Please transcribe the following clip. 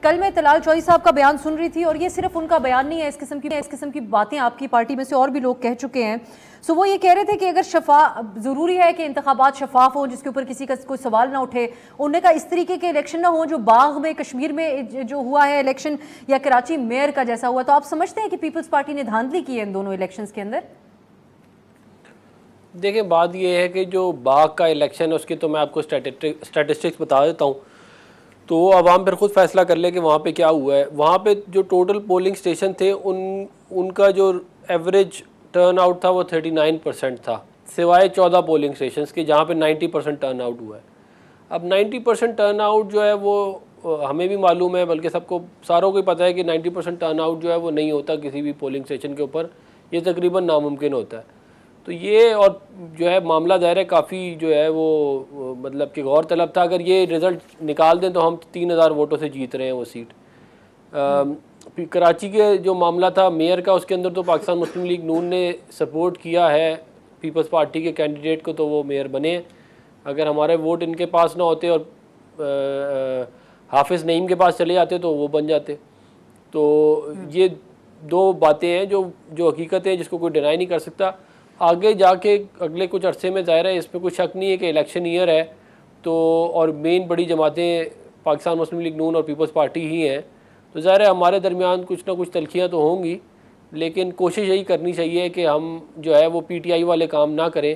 कल मैं तलाल चौधरी साहब का बयान सुन रही थी और ये सिर्फ उनका बयान नहीं है, इस किस्म की बातें आपकी पार्टी में से और भी लोग कह चुके हैं। सो वो ये कह रहे थे कि अगर ज़रूरी है कि इंतखाबात शफाफ हो, जिसके ऊपर किसी का कोई सवाल ना उठे। उन्होंने कहा इस तरीके के इलेक्शन ना हो जो बाग में कश्मीर में जो हुआ है इलेक्शन, या कराची मेयर का जैसा हुआ। तो आप समझते हैं कि पीपल्स पार्टी ने धांधली की है इन दोनों इलेक्शंस के अंदर? देखिए, बात ये है कि जो बाग का इलेक्शन है उसकी तो मैं आपको स्टैटिस्टिक्स बता देता हूँ, तो वो आवाम फिर खुद फैसला कर ले कि वहाँ पे क्या हुआ है। वहाँ पे जो टोटल पोलिंग स्टेशन थे उनका जो एवरेज टर्न आउट था वो 39% था, सिवाय 14 पोलिंग स्टेशन के जहाँ पे 90% टर्न आउट हुआ है। अब 90% टर्न आउट जो है वो हमें भी मालूम है, बल्कि सबको सारों को ही पता है कि 90% टर्न आउट जो है वो नहीं होता किसी भी पोलिंग स्टेशन के ऊपर, ये तकरीबन नामुमकिन होता है। तो ये और जो है मामला दायरा है काफ़ी जो है वो मतलब कि गौर तलब था। अगर ये रिज़ल्ट निकाल दें तो हम 3000 वोटों से जीत रहे हैं वो सीट। कराची के जो मामला था मेयर का, उसके अंदर तो पाकिस्तान मुस्लिम लीग नून ने सपोर्ट किया है पीपल्स पार्टी के कैंडिडेट को, तो वो मेयर बने। अगर हमारे वोट इनके पास ना होते और हाफिज़ नईम के पास चले जाते तो वो बन जाते। तो ये दो बातें हैं जो हकीकत है, जिसको कोई डिनाई नहीं कर सकता। आगे जाके अगले कुछ अरसे में ज़ाहिर है, इसमें कोई शक नहीं है कि इलेक्शन ईयर है, तो और मेन बड़ी जमातें पाकिस्तान मुस्लिम लीग नून और पीपल्स पार्टी ही हैं, तो ज़ाहिर है हमारे दरमियान कुछ ना कुछ तलखियाँ तो होंगी, लेकिन कोशिश यही करनी चाहिए कि हम जो है वो पीटीआई वाले काम ना करें।